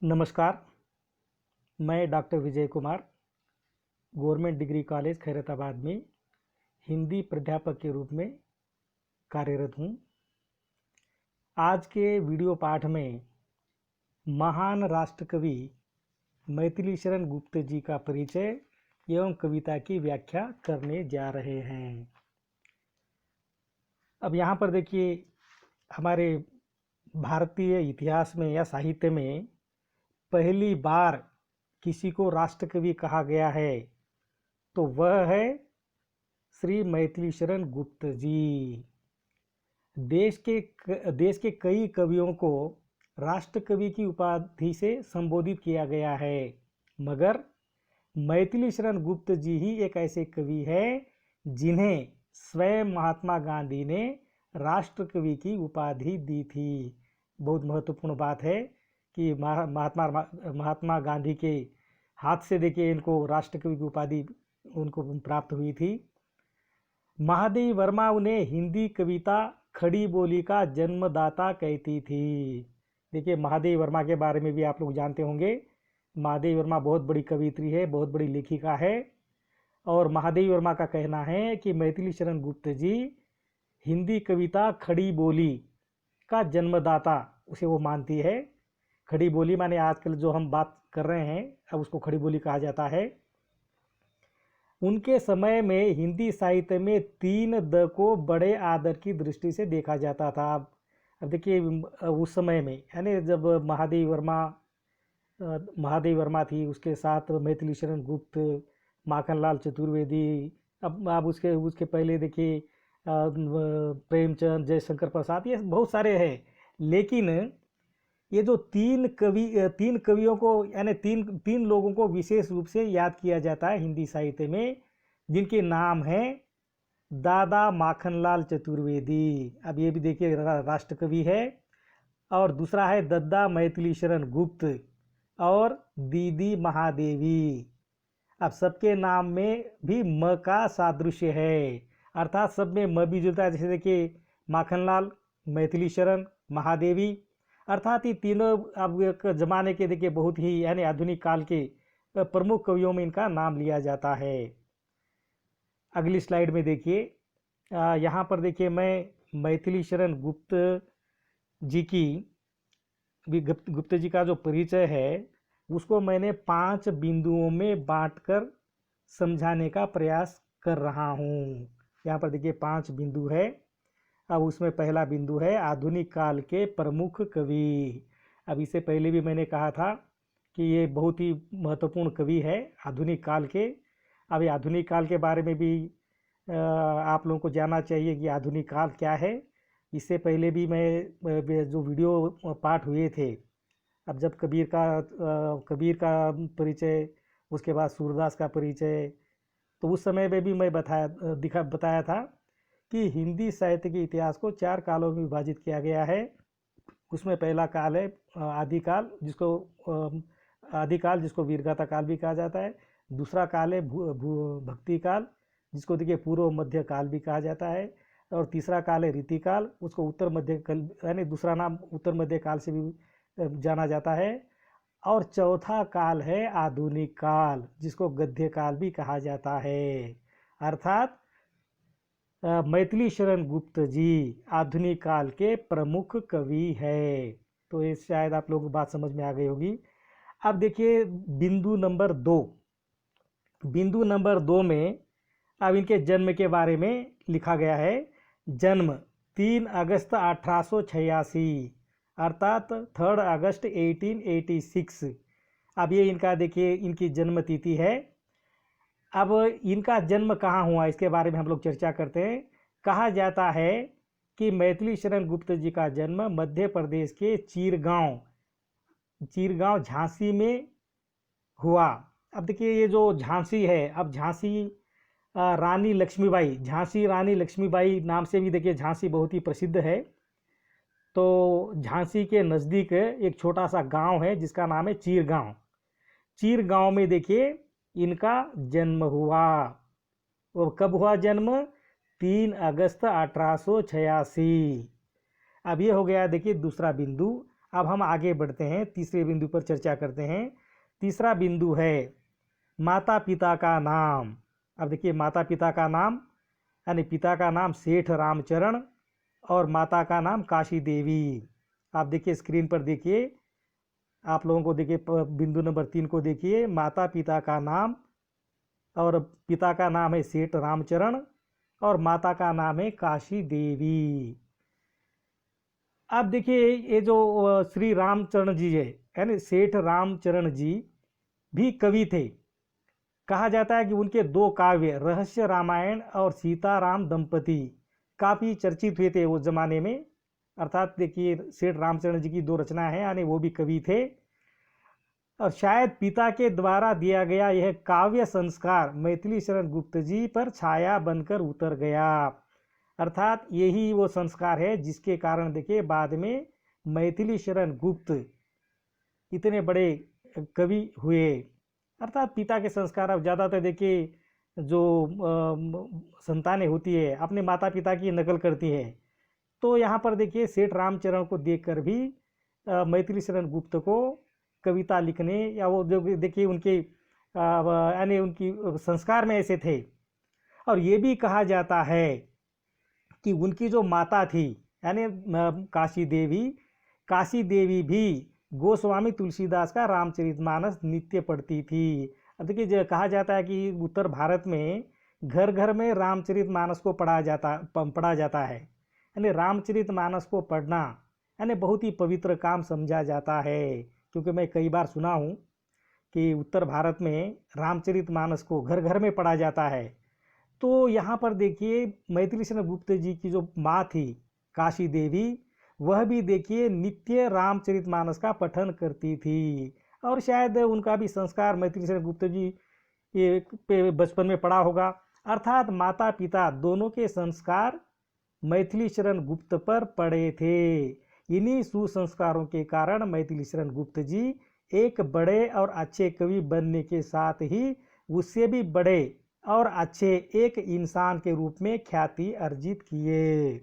नमस्कार। मैं doctor Vijay Kumar government degree college Khairatabad में हिंदी प्राध्यापक के रूप में कार्यरत हूँ। आज के वीडियो पाठ में महान राष्ट्रकवि मैथिली शरण गुप्त जी का परिचय एवं कविता की व्याख्या करने जा रहे हैं। अब यहाँ पर देखिए, हमारे भारतीय इतिहास में या साहित्य में पहली बार किसी को राष्ट्रकवि कहा गया है तो वह है श्री मैथिली शरण गुप्त जी। देश के कई कवियों को राष्ट्रकवि की उपाधि से संबोधित किया गया है, मगर मैथिली शरण गुप्त जी ही एक ऐसे कवि हैं जिन्हें स्वयं महात्मा गांधी ने राष्ट्रकवि की उपाधि दी थी। बहुत महत्वपूर्ण बात है कि महात्मा गांधी के हाथ से देखिए इनको राष्ट्रकवि की उपाधि उनको प्राप्त हुई थी। महादेवी वर्मा उन्हें हिंदी कविता खड़ी बोली का जन्मदाता कहती थी। देखिए, महादेवी वर्मा के बारे में भी आप लोग जानते होंगे। महादेवी वर्मा बहुत बड़ी कवियत्री है, बहुत बड़ी लेखिका है, और महादेवी वर्मा का कहना है कि मैथिली शरण गुप्त जी हिंदी कविता खड़ी बोली का जन्मदाता उसे वो मानती है। खड़ी बोली माने आजकल जो हम बात कर रहे हैं अब उसको खड़ी बोली कहा जाता है। उनके समय में हिंदी साहित्य में 3 द को बड़े आदर की दृष्टि से देखा जाता था। अब देखिए, उस समय में यानी जब महादेवी वर्मा थी, उसके साथ मैथिली शरण गुप्त, माखनलाल चतुर्वेदी, अब उसके पहले देखिए प्रेमचंद, जयशंकर प्रसाद, ये बहुत सारे हैं। लेकिन ये जो तीन कवियों को यानी तीन लोगों को विशेष रूप से याद किया जाता है हिंदी साहित्य में, जिनके नाम हैं दादा माखनलाल चतुर्वेदी, अब ये भी देखिए राष्ट्रकवि है, और दूसरा है दद्दा मैथिली शरण गुप्त और दीदी महादेवी। अब सबके नाम में भी म का सादृश्य है, अर्थात सब में म भी जुड़ता है। जैसे देखिए माखनलाल, मैथिली शरण, महादेवी, अर्थात ये तीनों अब एक जमाने के देखिए बहुत ही यानी आधुनिक काल के प्रमुख कवियों में इनका नाम लिया जाता है। अगली स्लाइड में देखिए, यहाँ पर देखिए मैं मैथिली शरण गुप्त जी का जो परिचय है उसको मैंने 5 बिंदुओं में बांटकर समझाने का प्रयास कर रहा हूँ। यहाँ पर देखिए 5 बिंदु है। अब उसमें पहला बिंदु है आधुनिक काल के प्रमुख कवि। अब इससे पहले भी मैंने कहा था कि ये बहुत ही महत्वपूर्ण कवि है आधुनिक काल के। अब ये आधुनिक काल के बारे में भी आप लोगों को जानना चाहिए कि आधुनिक काल क्या है। इससे पहले भी मैं जो वीडियो पाठ हुए थे, अब जब कबीर का परिचय, उसके बाद सूरदास का परिचय, तो उस समय में भी मैं बताया था कि हिंदी साहित्य के इतिहास को 4 कालों में विभाजित किया गया है। उसमें पहला काल है आदिकाल, जिसको वीरगाथा काल भी कहा जाता है। दूसरा काल है भक्ति काल, जिसको देखिए पूर्व मध्य काल भी कहा जाता है। और तीसरा काल है रीतिकाल, उसको उत्तर मध्य काल यानी दूसरा नाम उत्तर मध्य काल से भी जाना जाता है। और चौथा काल है आधुनिक काल, जिसको गद्य काल भी कहा जाता है। अर्थात मैथिली शरण गुप्त जी आधुनिक काल के प्रमुख कवि है। तो ये शायद आप लोगों को बात समझ में आ गई होगी। अब देखिए बिंदु नंबर 2 में अब इनके जन्म के बारे में लिखा गया है। जन्म 3 अगस्त 1886, अर्थात 3 अगस्त 1886। अब ये इनका देखिए इनकी जन्म तिथि है। अब इनका जन्म कहाँ हुआ इसके बारे में हम लोग चर्चा करते हैं। कहा जाता है कि मैथिली शरण गुप्त जी का जन्म मध्य प्रदेश के चीरगांव झांसी में हुआ। अब देखिए ये जो झांसी है, अब झांसी झांसी रानी लक्ष्मीबाई नाम से भी देखिए झांसी बहुत ही प्रसिद्ध है। तो झांसी के नज़दीक एक छोटा सा गांव है जिसका नाम है चीरगांव में देखिए इनका जन्म हुआ। और कब हुआ जन्म? 3 अगस्त 1886। अब ये हो गया देखिए दूसरा बिंदु अब हम आगे बढ़ते हैं, तीसरे बिंदु पर चर्चा करते हैं। तीसरा बिंदु है माता पिता का नाम। अब देखिए, माता पिता का नाम यानी पिता का नाम सेठ रामचरण और माता का नाम काशी देवी। आप देखिए स्क्रीन पर, देखिए आप लोगों को, देखिए बिंदु नंबर 3 को देखिए, माता पिता का नाम, और पिता का नाम है सेठ रामचरण और माता का नाम है काशी देवी। अब देखिए, ये जो श्री रामचरण जी है, यानी सेठ रामचरण जी भी कवि थे। कहा जाता है कि उनके 2 काव्य रहस्य रामायण और सीताराम दंपति काफ़ी चर्चित हुए थे उस जमाने में। अर्थात देखिए, सेठ रामचरण जी की 2 रचनाएं हैं, यानी वो भी कवि थे। और शायद पिता के द्वारा दिया गया यह काव्य संस्कार मैथिली शरण गुप्त जी पर छाया बनकर उतर गया। अर्थात यही वो संस्कार है जिसके कारण देखिए बाद में मैथिली शरण गुप्त इतने बड़े कवि हुए। अर्थात पिता के संस्कार, अब ज़्यादातर देखिए जो संतानें होती है अपने माता पिता की नकल करती है। तो यहाँ पर देखिए सेठ रामचरण को देखकर भी मैथिली शरण गुप्त को कविता लिखने, या वो जो देखिए उनके यानी उनकी संस्कार में ऐसे थे। और ये भी कहा जाता है कि उनकी जो माता थी यानी काशी देवी भी गोस्वामी तुलसीदास का रामचरितमानस नित्य पढ़ती थी। अब देखिए, कहा जाता है कि उत्तर भारत में घर घर में रामचरितमानस को पढ़ा जाता है। यानी रामचरितमानस को पढ़ना यानी बहुत ही पवित्र काम समझा जाता है। क्योंकि मैं कई बार सुना हूँ कि उत्तर भारत में रामचरितमानस को घर घर में पढ़ा जाता है। तो यहाँ पर देखिए, मैथिली शरण गुप्त जी की जो माँ थी काशी देवी, वह भी देखिए नित्य रामचरितमानस का पठन करती थी। और शायद उनका भी संस्कार मैथिली शरण गुप्त जी ये पे बचपन में पड़ा होगा। अर्थात माता पिता दोनों के संस्कार मैथिली शरण गुप्त पर पड़े थे। इन्हीं सुसंस्कारों के कारण मैथिली शरण गुप्त जी एक बड़े और अच्छे कवि बनने के साथ ही उससे भी बड़े और अच्छे एक इंसान के रूप में ख्याति अर्जित किए।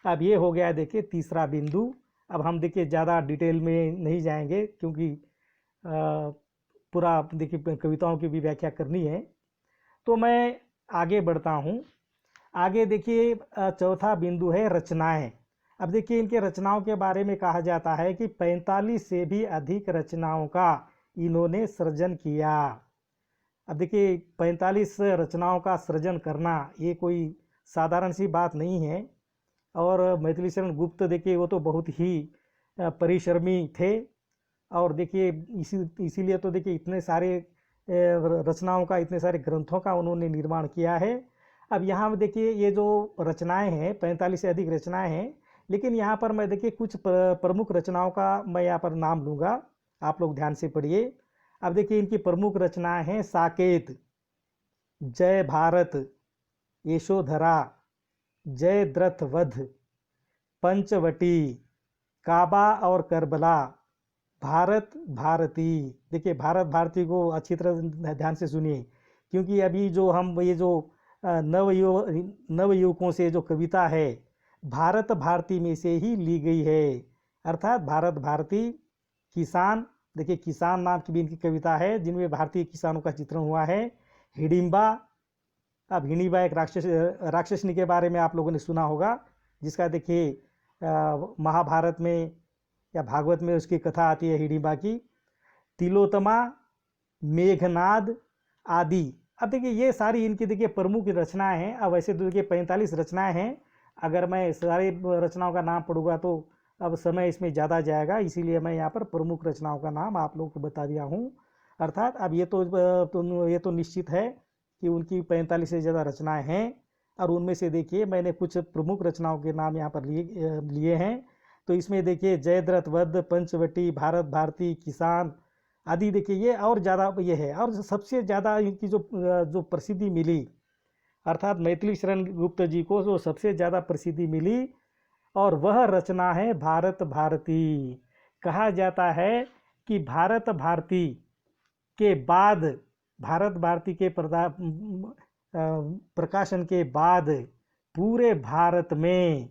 अब ये हो गया देखिए तीसरा बिंदु। अब हम देखिए ज़्यादा डिटेल में नहीं जाएंगे, क्योंकि पूरा देखिए कविताओं की भी व्याख्या करनी है। तो मैं आगे बढ़ता हूँ। आगे देखिए चौथा बिंदु है रचनाएं। अब देखिए, इनके रचनाओं के बारे में कहा जाता है कि 45 से भी अधिक रचनाओं का इन्होंने सृजन किया। अब देखिए, 45 रचनाओं का सृजन करना ये कोई साधारण सी बात नहीं है। और मैथिली शरण गुप्त देखिए वो तो बहुत ही परिश्रमी थे। और देखिए इसीलिए तो देखिए इतने सारे रचनाओं का, इतने सारे ग्रंथों का उन्होंने निर्माण किया है। अब यहाँ देखिए ये जो रचनाएं हैं, 45 से अधिक रचनाएं हैं, लेकिन यहाँ पर मैं देखिए कुछ प्रमुख रचनाओं का मैं यहाँ पर नाम लूँगा, आप लोग ध्यान से पढ़िए। अब देखिए इनकी प्रमुख रचनाएं हैं साकेत, जय भारत, यशोधरा, जयद्रथ वध, पंचवटी, काबा और करबला, भारत भारती। देखिए भारत भारती को अच्छी तरह ध्यान से सुनिए, क्योंकि अभी जो हम ये जो नवयुवकों से जो कविता है भारत भारती में से ही ली गई है। अर्थात भारत भारती, किसान, देखिए किसान नाम की भी इनकी कविता है जिनमें भारतीय किसानों का चित्रण हुआ है। हिडिंबा, अब हिडिंबा एक राक्षसनी के बारे में आप लोगों ने सुना होगा, जिसका देखिए महाभारत में या भागवत में उसकी कथा आती है हिडिंबा की। तिलोत्तमा, मेघनाद आदि। अब देखिए ये सारी इनकी देखिए प्रमुख रचनाएं हैं। अब वैसे तो देखिए 45 रचनाएं हैं, अगर मैं सारी रचनाओं का नाम पढ़ूंगा तो अब समय इसमें ज़्यादा जाएगा, इसीलिए मैं यहाँ पर प्रमुख रचनाओं का नाम आप लोगों को बता दिया हूँ। अर्थात अब ये तो निश्चित है कि उनकी 45 से ज़्यादा रचनाएं हैं। और उनमें से देखिए मैंने कुछ प्रमुख रचनाओं के नाम यहाँ पर लिए हैं। तो इसमें देखिए जयद्रथ वध, पंचवटी, भारत भारती, किसान आदि, देखिए ये और ज़्यादा ये है। और सबसे ज़्यादा इनकी जो प्रसिद्धि मिली, अर्थात मैथिली शरण गुप्त जी को जो सबसे ज़्यादा प्रसिद्धि मिली, और वह रचना है भारत भारती। कहा जाता है कि भारत भारती के बाद, भारत भारती के प्रकाशन के बाद पूरे भारत में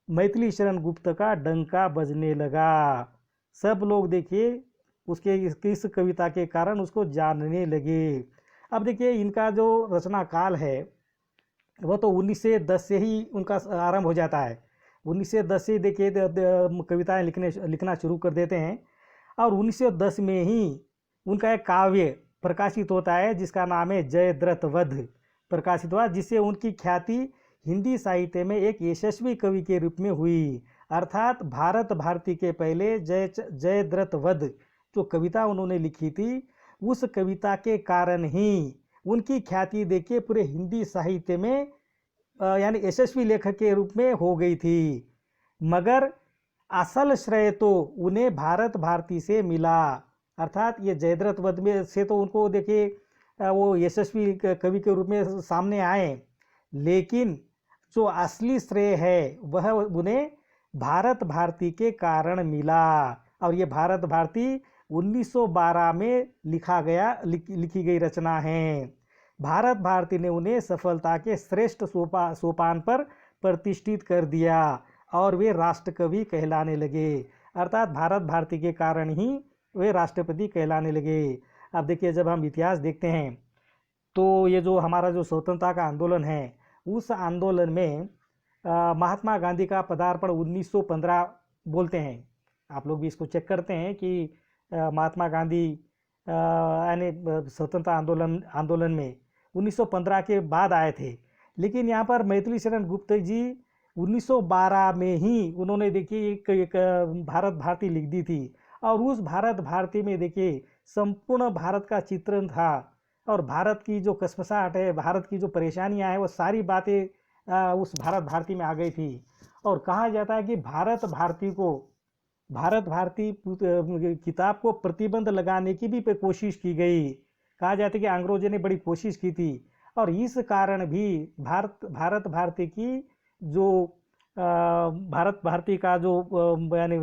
मैथिली शरण गुप्त का डंका बजने लगा। सब लोग देखिए उसके इस कविता के कारण उसको जानने लगे। अब देखिए इनका जो रचना काल है वो तो 1910 से ही उनका आरंभ हो जाता है। 1910 से देखिए कविताएं लिखना शुरू कर देते हैं और 1910 में ही उनका एक काव्य प्रकाशित होता है जिसका नाम है जयद्रथ वध प्रकाशित हुआ, जिससे उनकी ख्याति हिंदी साहित्य में एक यशस्वी कवि के रूप में हुई। अर्थात भारत भारती के पहले जयद्रथ वध जो कविता उन्होंने लिखी थी उस कविता के कारण ही उनकी ख्याति देखिए पूरे हिंदी साहित्य में यानी यशस्वी लेखक के रूप में हो गई थी। मगर असल श्रेय तो उन्हें भारत भारती से मिला। अर्थात ये जयद्रथ वध में से तो उनको देखिए वो यशस्वी कवि के रूप में सामने आए, लेकिन जो असली श्रेय है वह उन्हें भारत भारती के कारण मिला। और ये भारत भारती 1912 में लिखी गई रचना है। भारत भारती ने उन्हें सफलता के श्रेष्ठ सोपान पर प्रतिष्ठित कर दिया और वे राष्ट्रकवि कहलाने लगे। अर्थात भारत भारती के कारण ही वे राष्ट्रपति कहलाने लगे। अब देखिए जब हम इतिहास देखते हैं तो ये जो हमारा जो स्वतंत्रता का आंदोलन है उस आंदोलन में महात्मा गांधी का पदार्पण 1915 बोलते हैं। आप लोग भी इसको चेक करते हैं कि महात्मा गांधी यानी स्वतंत्रता आंदोलन में 1915 के बाद आए थे, लेकिन यहाँ पर मैथिली शरण गुप्त जी 1912 में ही उन्होंने देखिए एक भारत भारती लिख दी थी और उस भारत भारती में देखिए संपूर्ण भारत का चित्रण था और भारत की जो कसमसाहट है, भारत की जो परेशानियां हैं वो सारी बातें उस भारत भारती में आ गई थी। और कहा जाता है कि भारत भारती किताब को प्रतिबंध लगाने की भी कोशिश की गई। कहा जाता है कि अंग्रेजों ने बड़ी कोशिश की थी और इस कारण भी भारत भारती की जो भारत भारती का जो यानी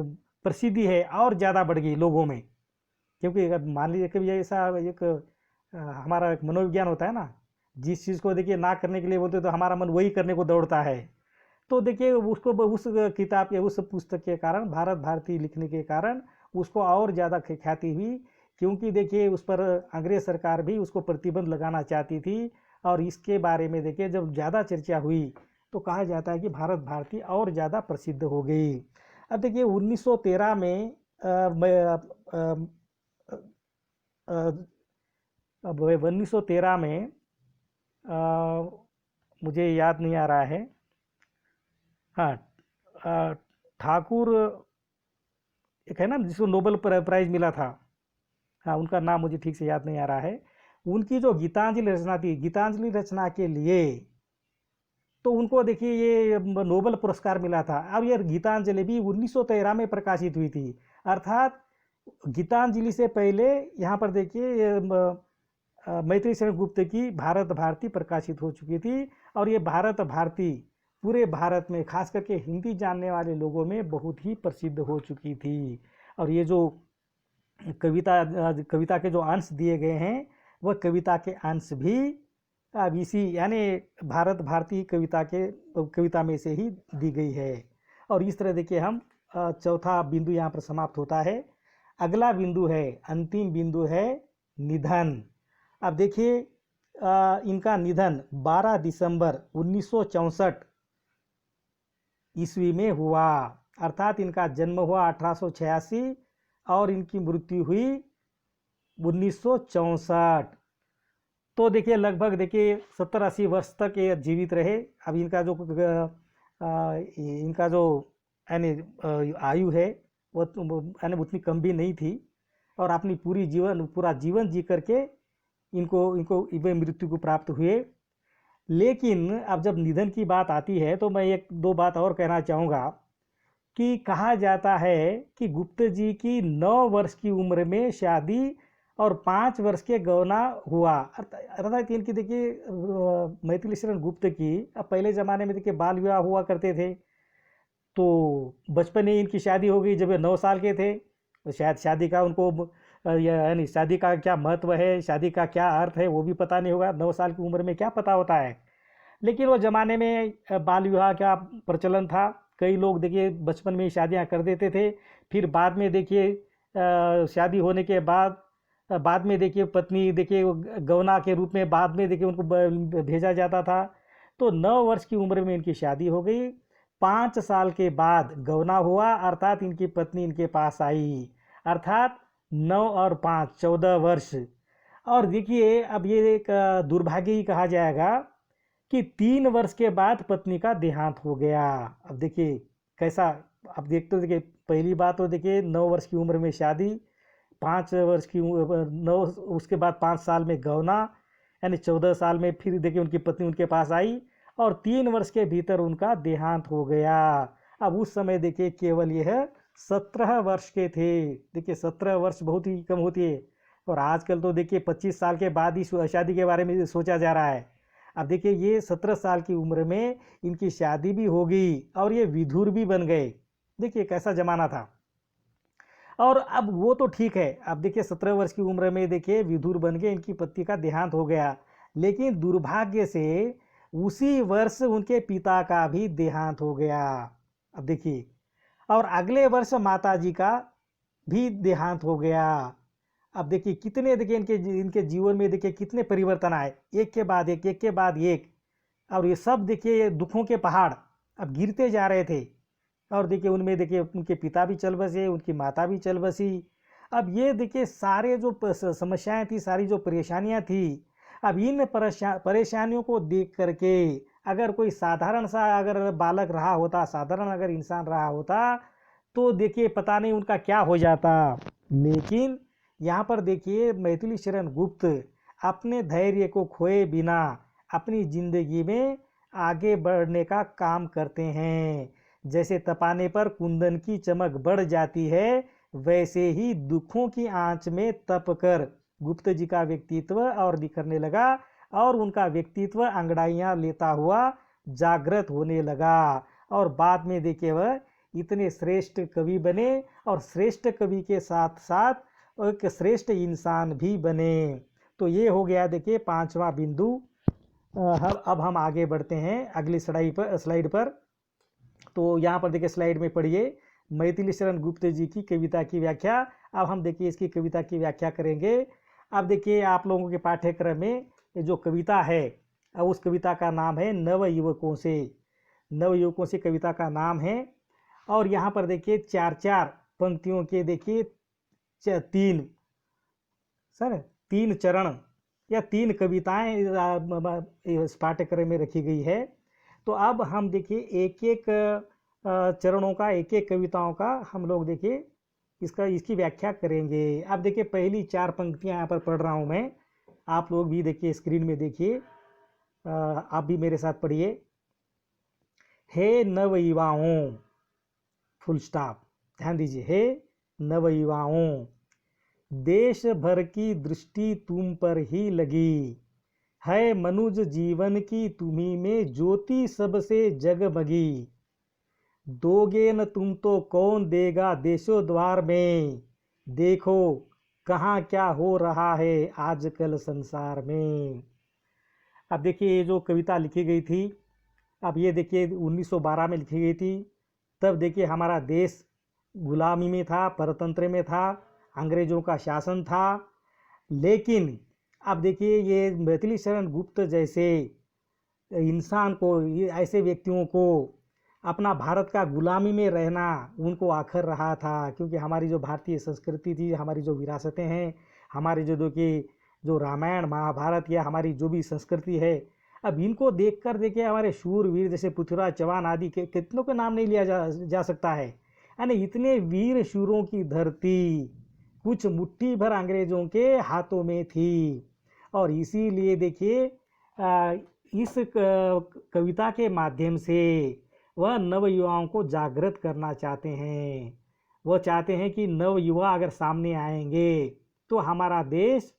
प्रसिद्धि है और ज़्यादा बढ़ गई लोगों में। क्योंकि अगर मान लीजिए कभी ऐसा एक हमारा एक मनोविज्ञान होता है ना, जिस चीज़ को देखिए ना करने के लिए बोलते तो हमारा मन वही करने को दौड़ता है। तो देखिए उसको उस किताब या उस पुस्तक के कारण भारत भारती लिखने के कारण उसको और ज़्यादा ख्याति हुई, क्योंकि देखिए उस पर अंग्रेज सरकार भी उसको प्रतिबंध लगाना चाहती थी। और इसके बारे में देखिए जब ज़्यादा चर्चा हुई तो कहा जाता है कि भारत भारती और ज़्यादा प्रसिद्ध हो गई। अब देखिए 1913 में अब 1913 में मुझे याद नहीं आ रहा है, हाँ ठाकुर एक है ना जिसको नोबेल प्राइज मिला था, हाँ उनका नाम मुझे ठीक से याद नहीं आ रहा है। उनकी जो गीतांजलि रचना थी, गीतांजलि रचना के लिए तो उनको देखिए ये नोबेल पुरस्कार मिला था। अब ये गीतांजलि भी 1913 में प्रकाशित हुई थी। अर्थात गीतांजलि से पहले यहाँ पर देखिए मैथिली शरण गुप्त की भारत भारती प्रकाशित हो चुकी थी और ये भारत भारती पूरे भारत में खास करके हिंदी जानने वाले लोगों में बहुत ही प्रसिद्ध हो चुकी थी। और ये जो कविता के जो अंश दिए गए हैं वह कविता के अंश भी अब इसी यानी भारत भारती कविता में से ही दी गई है। और इस तरह देखिए हम चौथा बिंदु यहाँ पर समाप्त होता है। अगला बिंदु है, अंतिम बिंदु है निधन। अब देखिए इनका निधन 12 दिसंबर 1964 ईस्वी में हुआ। अर्थात इनका जन्म हुआ 1886 और इनकी मृत्यु हुई 1964। तो देखिए लगभग देखिए 70-80 वर्ष तक ये जीवित रहे। अब इनका जो यानी आयु है वो यानी उतनी कम भी नहीं थी और अपनी पूरा जीवन जी करके इनको मृत्यु को प्राप्त हुए। लेकिन अब जब निधन की बात आती है तो मैं एक दो बात और कहना चाहूँगा कि कहा जाता है कि गुप्त जी की 9 वर्ष की उम्र में शादी और 5 वर्ष के गौना हुआ। अर्थात इनकी देखिए मैथिली शरण गुप्त की अब पहले ज़माने में देखिए बाल विवाह हुआ करते थे, तो बचपन में इनकी शादी हो गई जब ये 9 साल के थे। तो शायद शादी का उनको यानी शादी का क्या महत्व है, शादी का क्या अर्थ है वो भी पता नहीं होगा। 9 साल की उम्र में क्या पता होता है। लेकिन वो ज़माने में बाल विवाह का प्रचलन था कई लोग देखिए बचपन में ही शादियां कर देते थे, फिर बाद में देखिए शादी होने के बाद में देखिए पत्नी देखिए गौना के रूप में बाद में देखिए उनको भेजा जाता था। तो 9 वर्ष की उम्र में इनकी शादी हो गई। 5 साल के बाद गौना हुआ, अर्थात इनकी पत्नी इनके पास आई, अर्थात 9 और 5 14 वर्ष। और देखिए अब ये एक दुर्भाग्य ही कहा जाएगा कि 3 वर्ष के बाद पत्नी का देहांत हो गया। अब देखिए कैसा, अब देखते हो देखिए पहली बात तो देखिए 9 वर्ष की उम्र में शादी, 5 वर्ष की 9, उसके बाद 5 साल में गौना, यानी 14 साल में फिर देखिए उनकी पत्नी उनके पास आई और 3 वर्ष के भीतर उनका देहांत हो गया। अब उस समय देखिए केवल यह 17 वर्ष के थे। देखिए 17 वर्ष बहुत ही कम होती है, और आजकल तो देखिए 25 साल के बाद ही शादी के बारे में सोचा जा रहा है। अब देखिए ये 17 साल की उम्र में इनकी शादी भी हो गई और ये विधुर भी बन गए। देखिए कैसा जमाना था। और अब वो तो ठीक है, अब देखिए 17 वर्ष की उम्र में देखिए विधुर बन गए, इनकी पत्नी का देहांत हो गया, लेकिन दुर्भाग्य से उसी वर्ष उनके पिता का भी देहांत हो गया। अब देखिए, और अगले वर्ष माता जी का भी देहांत हो गया। अब देखिए कितने देखिए इनके जीवन में देखिए कितने परिवर्तन आए, एक के बाद एक, एक के बाद एक। और ये सब देखिए ये दुखों के पहाड़ अब गिरते जा रहे थे। और देखिए उनमें देखिए उनके पिता भी चल बसे, उनकी माता भी चल बसी। अब ये देखिए सारे जो समस्याएं थी, सारी जो परेशानियां थी, अब इन परेशानियों को देख करके अगर कोई साधारण सा अगर बालक रहा होता, साधारण अगर इंसान रहा होता, तो देखिए पता नहीं उनका क्या हो जाता। लेकिन यहाँ पर देखिए मैथिली शरण गुप्त अपने धैर्य को खोए बिना अपनी जिंदगी में आगे बढ़ने का काम करते हैं। जैसे तपाने पर कुंदन की चमक बढ़ जाती है, वैसे ही दुखों की आंच में तप कर गुप्त जी का व्यक्तित्व और निखरने लगा, और उनका व्यक्तित्व अंगड़ाइयाँ लेता हुआ जागृत होने लगा। और बाद में देखिए वह इतने श्रेष्ठ कवि बने, और श्रेष्ठ कवि के साथ साथ एक श्रेष्ठ इंसान भी बने। तो ये हो गया देखिए 5वां बिंदु। अब हम आगे बढ़ते हैं अगली स्लाइड पर। तो यहाँ पर देखिए स्लाइड में पढ़िए मैथिली शरण गुप्त जी की कविता की व्याख्या। अब हम देखिए इसकी कविता की व्याख्या करेंगे। अब देखिए आप लोगों के पाठ्यक्रम में जो कविता है, उस कविता का नाम है नवयुवकों से। नवयुवकों से कविता का नाम है। और यहाँ पर देखिए 4-4 पंक्तियों के देखिए 3 चरण या 3 कविताएं इस पाठ्यक्रम में रखी गई है। तो अब हम देखिए एक एक चरणों का, एक एक कविताओं का हम लोग देखिए इसकी व्याख्या करेंगे। अब देखिए पहली 4 पंक्तियां यहाँ पर पढ़ रहा हूँ मैं, आप लोग भी देखिए स्क्रीन में देखिए, आप भी मेरे साथ पढ़िए। हे नवयुवाओं, फुल स्टॉप, ध्यान दीजिए, हे नवयुवाओं, देश भर की दृष्टि तुम पर ही लगी है, मनुज जीवन की तुम्ही में ज्योति सबसे जगमगी, दोगे न तुम तो कौन देगा देशो द्वार में, देखो कहाँ क्या हो रहा है आजकल संसार में। अब देखिए ये जो कविता लिखी गई थी, अब ये देखिए 1912 में लिखी गई थी। तब देखिए हमारा देश गुलामी में था, परतंत्र में था, अंग्रेजों का शासन था। लेकिन अब देखिए ये मैथिली शरण गुप्त जैसे इंसान को, ये ऐसे व्यक्तियों को अपना भारत का गुलामी में रहना उनको आखर रहा था। क्योंकि हमारी जो भारतीय संस्कृति थी, हमारी जो विरासतें हैं, हमारी जो रामायण महाभारत या हमारी जो भी संस्कृति है, अब इनको देखकर देखिए हमारे शूरवीर जैसे पृथ्वीराज चौहान आदि के कितनों का नाम नहीं लिया जा सकता है। यानी इतने वीर शूरों की धरती कुछ मुट्ठी भर अंग्रेजों के हाथों में थी। और इसीलिए देखिए इस कविता के माध्यम से वह नवयुवाओं को जागृत करना चाहते हैं। वह चाहते हैं कि नवयुवा अगर सामने आएंगे तो हमारा देश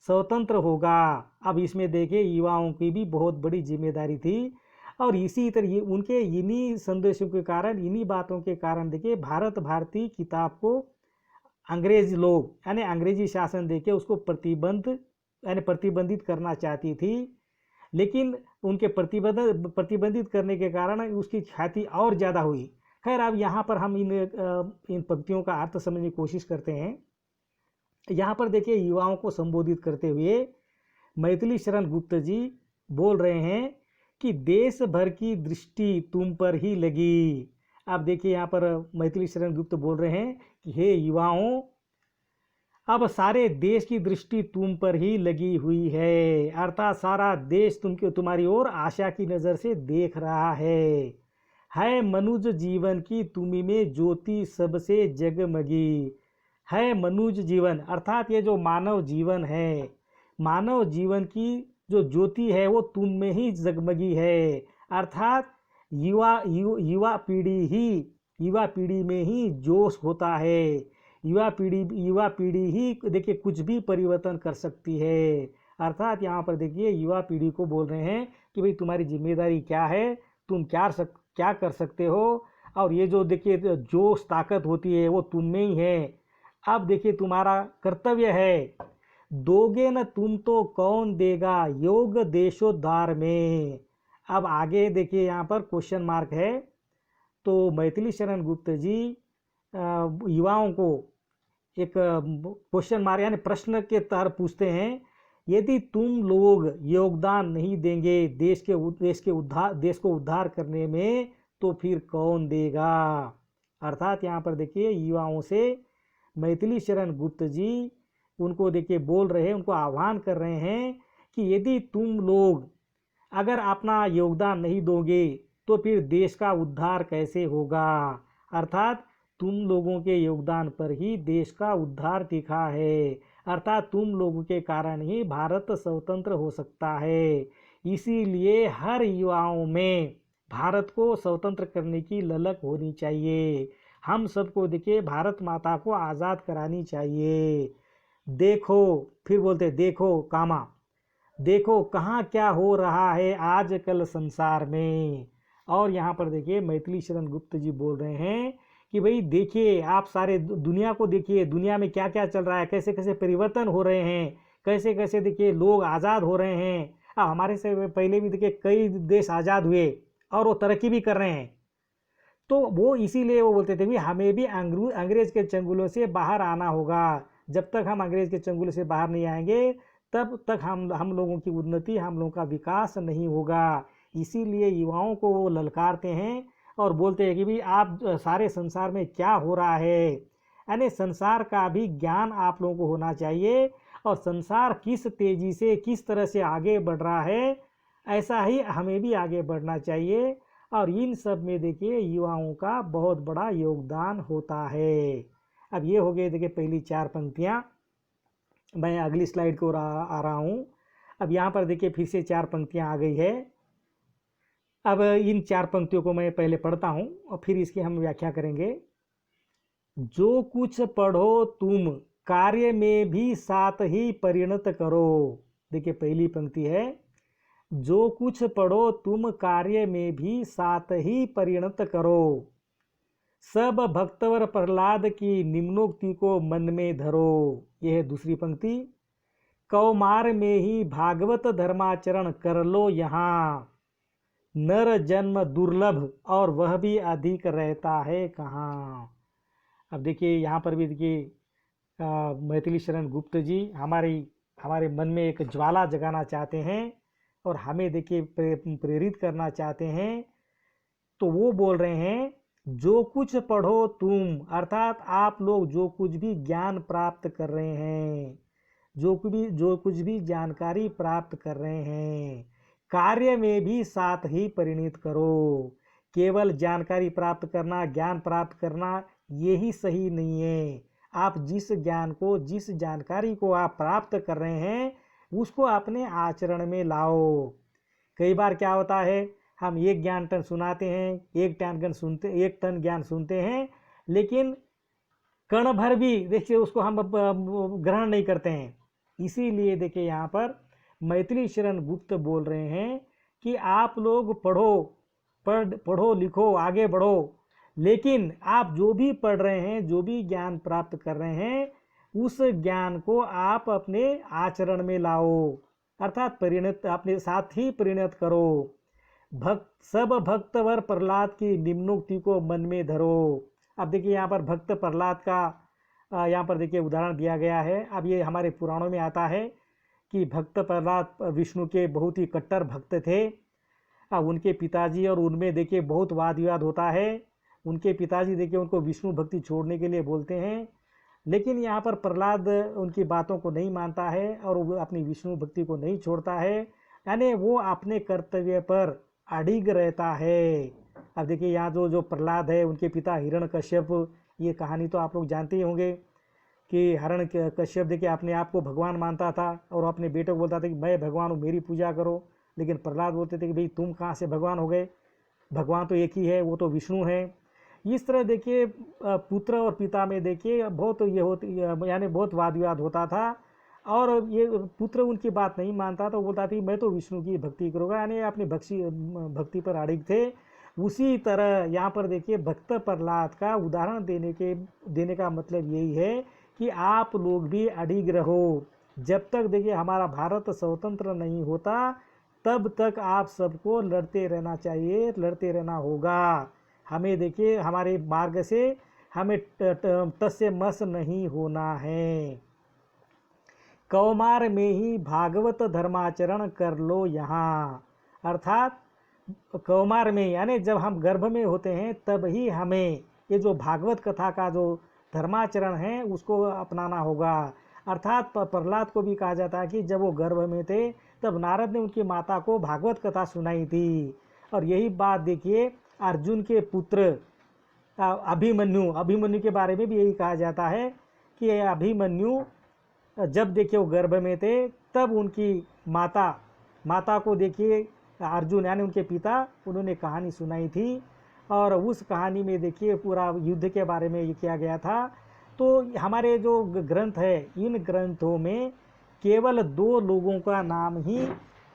स्वतंत्र होगा। अब इसमें देखिए युवाओं की भी बहुत बड़ी जिम्मेदारी थी। और इसी तरह उनके इन्हीं संदेशों के कारण, इन्हीं बातों के कारण देखिए भारत भारती किताब को अंग्रेज लोग यानी अंग्रेजी शासन देके उसको प्रतिबंधित करना चाहती थी। लेकिन उनके प्रतिबंधित करने के कारण उसकी ख्याति और ज़्यादा हुई। खैर, अब यहाँ पर हम इन पंक्तियों का अर्थ समझने की कोशिश करते हैं। यहाँ पर देखिए, युवाओं को संबोधित करते हुए मैथिली शरण गुप्त जी बोल रहे हैं कि देश भर की दृष्टि तुम पर ही लगी। आप देखिए, यहाँ पर मैथिली शरण गुप्त बोल रहे हैं कि हे युवाओं, अब सारे देश की दृष्टि तुम पर ही लगी हुई है, अर्थात सारा देश तुम्हारी ओर आशा की नज़र से देख रहा है मनुज जीवन की तुम्ही में ज्योति सबसे जगमगी। है मनुज जीवन अर्थात ये जो मानव जीवन है, मानव जीवन की जो ज्योति है वो तुम में ही जगमगी है, अर्थात युवा पीढ़ी में ही जोश होता है। युवा पीढ़ी ही देखिए कुछ भी परिवर्तन कर सकती है। अर्थात यहाँ पर देखिए युवा पीढ़ी को बोल रहे हैं कि भाई तुम्हारी जिम्मेदारी क्या है, तुम क्या कर सकते हो, और ये जो देखिए जोश ताकत होती है वो तुम में ही है। अब देखिए तुम्हारा कर्तव्य है, दोगे न तुम तो कौन देगा योग देशोद्धार में। अब आगे देखिए यहाँ पर क्वेश्चन मार्क है। तो मैथिली शरण गुप्त जी युवाओं को एक क्वेश्चन मार्क यानी प्रश्न के तरह पूछते हैं, यदि तुम लोग योगदान नहीं देंगे देश को उद्धार करने में तो फिर कौन देगा। अर्थात यहाँ पर देखिए युवाओं से मैथिली शरण गुप्त जी उनको देखिए बोल रहे हैं, उनको आह्वान कर रहे हैं कि यदि तुम लोग अगर अपना योगदान नहीं दोगे तो फिर देश का उद्धार कैसे होगा। अर्थात तुम लोगों के योगदान पर ही देश का उद्धार टिका है, अर्थात तुम लोगों के कारण ही भारत स्वतंत्र हो सकता है। इसीलिए हर युवाओं में भारत को स्वतंत्र करने की ललक होनी चाहिए। हम सबको देखिए भारत माता को आज़ाद करानी चाहिए। देखो, फिर बोलते देखो कामा, देखो कहाँ क्या हो रहा है आजकल संसार में। और यहाँ पर देखिए मैथिली शरण गुप्त जी बोल रहे हैं कि भाई देखिए, आप सारे दुनिया को देखिए, दुनिया में क्या क्या चल रहा है, कैसे कैसे परिवर्तन हो रहे हैं, कैसे कैसे देखिए लोग आज़ाद हो रहे हैं। हमारे से पहले भी देखिए कई देश आज़ाद हुए और वो तरक्की भी कर रहे हैं। तो वो इसीलिए वो बोलते थे भी हमें भी अंग्रेज़ के चंगुलों से बाहर आना होगा। जब तक हम अंग्रेज़ के चंगुल से बाहर नहीं आएंगे तब तक हम लोगों की उन्नति, हम लोगों का विकास नहीं होगा। इसीलिए युवाओं को वो ललकारते हैं और बोलते हैं कि भाई आप सारे संसार में क्या हो रहा है, यानी संसार का भी ज्ञान आप लोगों को होना चाहिए, और संसार किस तेज़ी से किस तरह से आगे बढ़ रहा है ऐसा ही हमें भी आगे बढ़ना चाहिए। और इन सब में देखिए युवाओं का बहुत बड़ा योगदान होता है। अब ये हो गए देखिए पहली 4 पंक्तियाँ। मैं अगली स्लाइड को आ रहा हूँ। अब यहाँ पर देखिए फिर से 4 पंक्तियाँ आ गई है। अब इन 4 पंक्तियों को मैं पहले पढ़ता हूँ और फिर इसकी हम व्याख्या करेंगे। जो कुछ पढ़ो तुम कार्य में भी साथ ही परिणत करो। देखिए पहली पंक्ति है, जो कुछ पढ़ो तुम कार्य में भी साथ ही परिणत करो। सब भक्तवर प्रहलाद की निम्नोक्ति को मन में धरो। यह है दूसरी पंक्ति। कौमार में ही भागवत धर्माचरण कर लो यहाँ, नर जन्म दुर्लभ और वह भी अधिक रहता है कहाँ। अब देखिए यहाँ पर भी देखिए मैथिली शरण गुप्त जी हमारे मन में एक ज्वाला जगाना चाहते हैं और हमें देखिए प्रेरित करना चाहते हैं। तो वो बोल रहे हैं, जो कुछ पढ़ो तुम, अर्थात आप लोग जो कुछ भी ज्ञान प्राप्त कर रहे हैं, जो कुछ भी जानकारी प्राप्त कर रहे हैं, कार्य में भी साथ ही परिणित करो। केवल जानकारी प्राप्त करना, ज्ञान प्राप्त करना यही सही नहीं है। आप जिस ज्ञान को, जिस जानकारी को आप प्राप्त कर रहे हैं उसको अपने आचरण में लाओ। कई बार क्या होता है, हम एक ज्ञान टन सुनाते हैं, एक टन ज्ञान सुनते हैं, लेकिन कण भर भी देखिए उसको हम ग्रहण नहीं करते हैं। इसीलिए देखिए यहाँ पर मैथिली शरण गुप्त बोल रहे हैं कि आप लोग पढ़ो लिखो आगे बढ़ो, लेकिन आप जो भी पढ़ रहे हैं, जो भी ज्ञान प्राप्त कर रहे हैं, उस ज्ञान को आप अपने आचरण में लाओ। अर्थात परिणत अपने साथ ही परिणत करो। सब भक्तवर प्रहलाद की निम्नोक्ति को मन में धरो। अब देखिए यहाँ पर भक्त प्रहलाद का यहाँ पर देखिए उदाहरण दिया गया है। अब ये हमारे पुराणों में आता है कि भक्त प्रहलाद विष्णु के बहुत ही कट्टर भक्त थे। उनके पिताजी और उनमें देखिए बहुत वाद विवाद होता है। उनके पिताजी देखिए उनको विष्णु भक्ति छोड़ने के लिए बोलते हैं, लेकिन यहाँ पर प्रहलाद उनकी बातों को नहीं मानता है और वो अपनी विष्णु भक्ति को नहीं छोड़ता है, यानी वो अपने कर्तव्य पर अडिग रहता है। अब देखिए यहाँ जो प्रहलाद है, उनके पिता हिरण्यकश्यप, ये कहानी तो आप लोग जानते ही होंगे कि हिरण्यकश्यप देखिए अपने आप को भगवान मानता था और अपने बेटे को बोलता था कि मैं भगवान हूँ, मेरी पूजा करो। लेकिन प्रहलाद बोलते थे कि भाई तुम कहाँ से भगवान हो गए, भगवान तो एक ही है, वो तो विष्णु है। इस तरह देखिए पुत्र और पिता में देखिए बहुत ये होती यानी बहुत वाद विवाद होता था और ये पुत्र उनकी बात नहीं मानता तो बोलता था मैं तो विष्णु की भक्ति करूँगा, यानी अपनी भक्ति पर अड़िग थे। उसी तरह यहाँ पर देखिए भक्त प्रहलाद का उदाहरण देने का मतलब यही है कि आप लोग भी अड़िग रहो। जब तक देखिए हमारा भारत स्वतंत्र नहीं होता तब तक आप सबको लड़ते रहना चाहिए, लड़ते रहना होगा। हमें देखिए हमारे मार्ग से हमें तस्य मस नहीं होना है। कौमार में ही भागवत धर्माचरण कर लो यहाँ, अर्थात कौमार में यानी जब हम गर्भ में होते हैं तब ही हमें ये जो भागवत कथा का जो धर्माचरण है उसको अपनाना होगा। अर्थात प्रहलाद को भी कहा जाता है कि जब वो गर्भ में थे तब नारद ने उनकी माता को भागवत कथा सुनाई थी। और यही बात देखिए अर्जुन के पुत्र अभिमन्यु के बारे में भी यही कहा जाता है कि अभिमन्यु जब देखिए वो गर्भ में थे तब उनकी माता को देखिए अर्जुन यानी उनके पिता उन्होंने कहानी सुनाई थी और उस कहानी में देखिए पूरा युद्ध के बारे में ये किया गया था। तो हमारे जो ग्रंथ है इन ग्रंथों में केवल 2 लोगों का नाम ही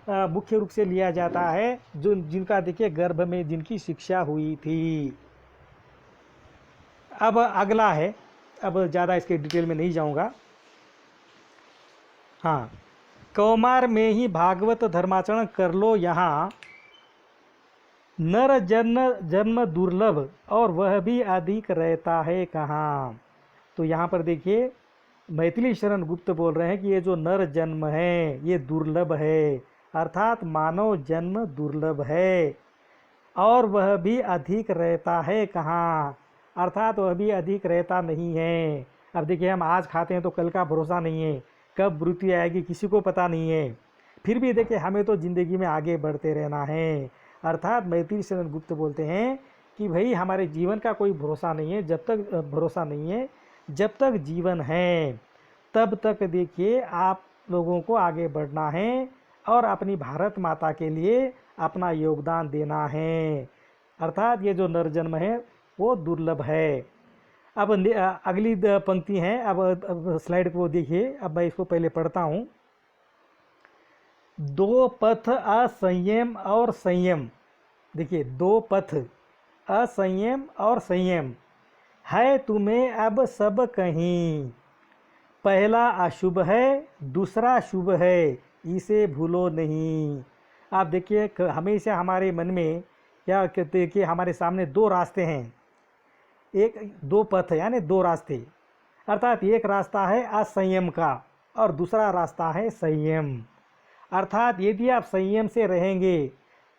मुख्य रूप से लिया जाता है जिनका देखिए गर्भ में जिनकी शिक्षा हुई थी। अब अगला है, अब ज़्यादा इसके डिटेल में नहीं जाऊंगा। हाँ, कौमार में ही भागवत धर्माचरण कर लो यहाँ, नर जन्म दुर्लभ और वह भी अधिक रहता है कहाँ। तो यहाँ पर देखिए मैथिली शरण गुप्त बोल रहे हैं कि ये जो नर जन्म है ये दुर्लभ है, अर्थात मानव जन्म दुर्लभ है और वह भी अधिक रहता है कहाँ, अर्थात वह भी अधिक रहता नहीं है। अब देखिए हम आज खाते हैं तो कल का भरोसा नहीं है, कब मृत्यु आएगी किसी को पता नहीं है। फिर भी देखिए हमें तो ज़िंदगी में आगे बढ़ते रहना है। अर्थात मैथिली शरण गुप्त बोलते हैं कि भाई हमारे जीवन का कोई भरोसा नहीं है, जब तक जीवन है तब तक देखिए आप लोगों को आगे बढ़ना है और अपनी भारत माता के लिए अपना योगदान देना है। अर्थात ये जो नरजन्म है वो दुर्लभ है। अब अगली पंक्ति है, अब स्लाइड को देखिए, अब मैं इसको पहले पढ़ता हूँ। 2 पथ असंयम और संयम, देखिए 2 पथ असंयम और संयम है तुम्हें अब सब कहीं, पहला अशुभ है दूसरा शुभ है इसे भूलो नहीं। आप देखिए हमेशा हमारे मन में क्या देखिए हमारे सामने 2 रास्ते हैं, 2 पथ यानी 2 रास्ते, अर्थात एक रास्ता है असंयम का और दूसरा रास्ता है संयम। अर्थात यदि आप संयम से रहेंगे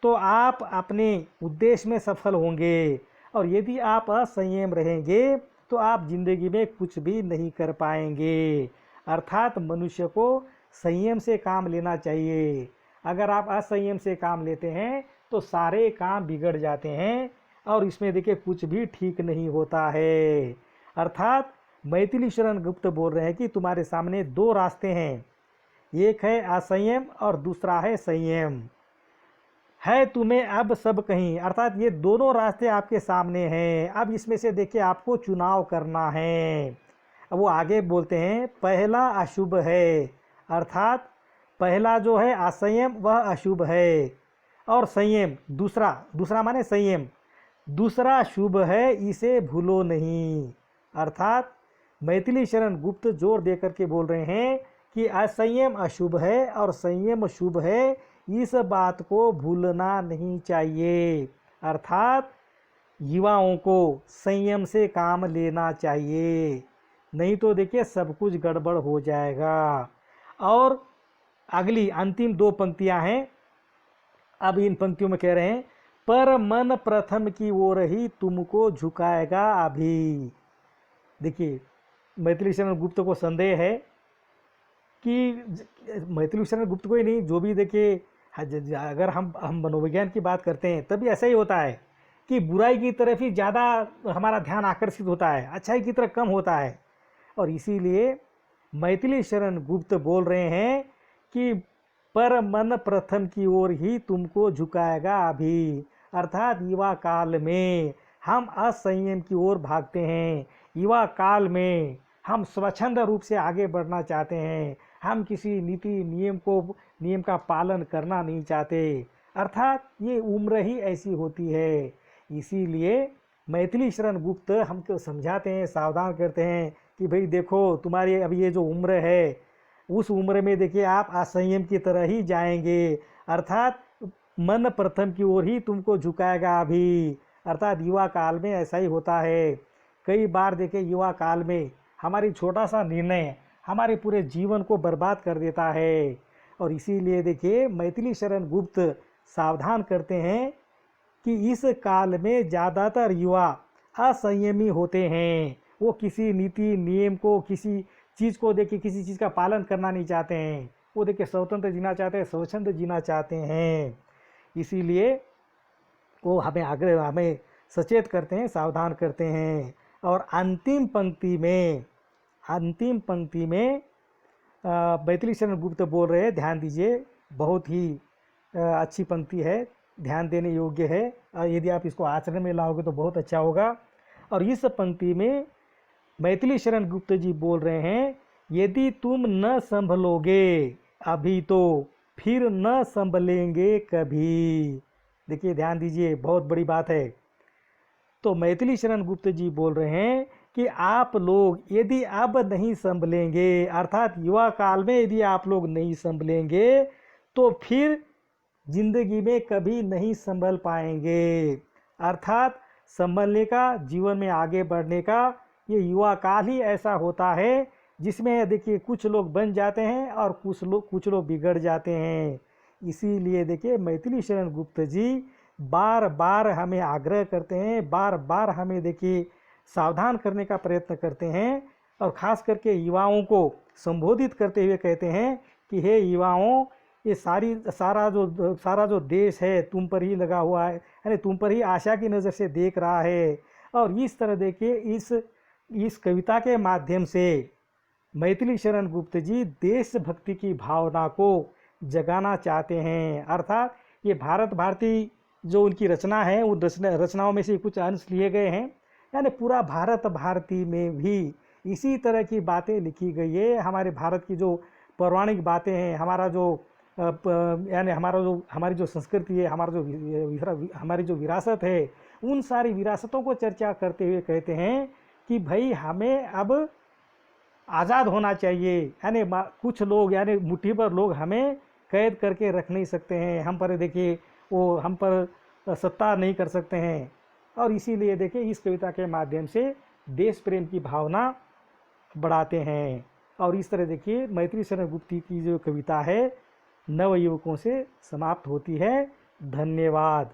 तो आप अपने उद्देश्य में सफल होंगे और यदि आप असंयम रहेंगे तो आप जिंदगी में कुछ भी नहीं कर पाएंगे। अर्थात मनुष्य को संयम से काम लेना चाहिए। अगर आप असंयम से काम लेते हैं तो सारे काम बिगड़ जाते हैं और इसमें देखिए कुछ भी ठीक नहीं होता है। अर्थात मैथिली शरण गुप्त बोल रहे हैं कि तुम्हारे सामने 2 रास्ते हैं, एक है असंयम और दूसरा है संयम, है तुम्हें अब सब कहीं, अर्थात ये दोनों रास्ते आपके सामने हैं। अब इसमें से देखिए आपको चुनाव करना है। अब वो आगे बोलते हैं पहला अशुभ है, अर्थात पहला जो है असंयम वह अशुभ है और संयम दूसरा माने संयम दूसरा शुभ है इसे भूलो नहीं। अर्थात मैथिली शरण गुप्त जोर देकर के बोल रहे हैं कि असंयम अशुभ है और संयम शुभ है, इस बात को भूलना नहीं चाहिए। अर्थात युवाओं को संयम से काम लेना चाहिए, नहीं तो देखिए सब कुछ गड़बड़ हो जाएगा। और अगली अंतिम 2 पंक्तियां हैं। अब इन पंक्तियों में कह रहे हैं, पर मन प्रथम की ओर ही तुमको झुकाएगा अभी। देखिए मैथिली शरण गुप्त को संदेह है कि मैथिली शरण गुप्त को ही नहीं, जो भी देखिए अगर हम मनोविज्ञान की बात करते हैं तभी ऐसा ही होता है कि बुराई की तरफ ही ज़्यादा हमारा ध्यान आकर्षित होता है, अच्छाई की तरफ कम होता है। और इसीलिए मैथिली शरण गुप्त बोल रहे हैं कि पर मन प्रथम की ओर ही तुमको झुकाएगा अभी। अर्थात युवा काल में हम असंयम की ओर भागते हैं, युवा काल में हम स्वच्छंद रूप से आगे बढ़ना चाहते हैं, हम किसी नीति नियम का पालन करना नहीं चाहते। अर्थात ये उम्र ही ऐसी होती है। इसीलिए मैथिली शरण गुप्त हमको समझाते हैं, सावधान करते हैं कि भाई देखो तुम्हारी अभी ये जो उम्र है, उस उम्र में देखिए आप असंयम की तरह ही जाएंगे। अर्थात मन प्रथम की ओर ही तुमको झुकाएगा अभी। अर्थात युवा काल में ऐसा ही होता है। कई बार देखिए युवा काल में हमारी छोटा सा निर्णय हमारे पूरे जीवन को बर्बाद कर देता है। और इसीलिए देखिए मैथिली शरण गुप्त सावधान करते हैं कि इस काल में ज़्यादातर युवा असंयमी होते हैं। वो किसी नीति नियम को, किसी चीज़ को देखिए किसी चीज़ का पालन करना नहीं चाहते हैं। वो देखिए स्वतंत्र जीना चाहते हैं, स्वच्छंद जीना चाहते हैं। इसीलिए वो हमें सचेत करते हैं, सावधान करते हैं। और अंतिम पंक्ति में मैथिली शरण गुप्त बोल रहे हैं, ध्यान दीजिए, बहुत ही अच्छी पंक्ति है, ध्यान देने योग्य है। यदि आप इसको आचरण में लाओगे तो बहुत अच्छा होगा। और इस पंक्ति में मैथिली शरण गुप्त जी बोल रहे हैं, यदि तुम न संभलोगे अभी तो फिर न संभलेंगे कभी। देखिए ध्यान दीजिए, बहुत बड़ी बात है। तो मैथिली शरण गुप्त जी बोल रहे हैं कि आप लोग यदि अब नहीं संभलेंगे, अर्थात युवा काल में यदि आप लोग नहीं संभलेंगे तो फिर जिंदगी में कभी नहीं संभल पाएंगे। अर्थात संभलने का, जीवन में आगे बढ़ने का ये युवा काल ही ऐसा होता है जिसमें देखिए कुछ लोग बन जाते हैं और कुछ लोग बिगड़ जाते हैं। इसीलिए देखिए मैथिली शरण गुप्त जी बार बार हमें आग्रह करते हैं, बार बार हमें देखिए सावधान करने का प्रयत्न करते हैं। और ख़ास करके युवाओं को संबोधित करते हुए कहते हैं कि हे युवाओं, ये सारा जो देश है तुम पर ही लगा हुआ है, यानी तुम पर ही आशा की नज़र से देख रहा है। और इस तरह देखिए इस कविता के माध्यम से मैथिली शरण गुप्त जी देशभक्ति की भावना को जगाना चाहते हैं। अर्थात ये भारत भारती जो उनकी रचना है, उन रचनाओं में से कुछ अंश लिए गए हैं। यानी पूरा भारत भारती में भी इसी तरह की बातें लिखी गई है। हमारे भारत की जो पौराणिक बातें हैं, यानी हमारी जो संस्कृति है, हमारी जो विरासत है, उन सारी विरासतों को चर्चा करते हुए कहते हैं कि भाई हमें अब आज़ाद होना चाहिए। यानी कुछ लोग, यानी मुट्ठी भर लोग हमें कैद करके रख नहीं सकते हैं, हम पर देखिए वो हम पर सत्ता नहीं कर सकते हैं। और इसीलिए देखिए इस कविता के माध्यम से देश प्रेम की भावना बढ़ाते हैं। और इस तरह देखिए मैथिली शरण गुप्त की जो कविता है नवयुवकों से समाप्त होती है। धन्यवाद।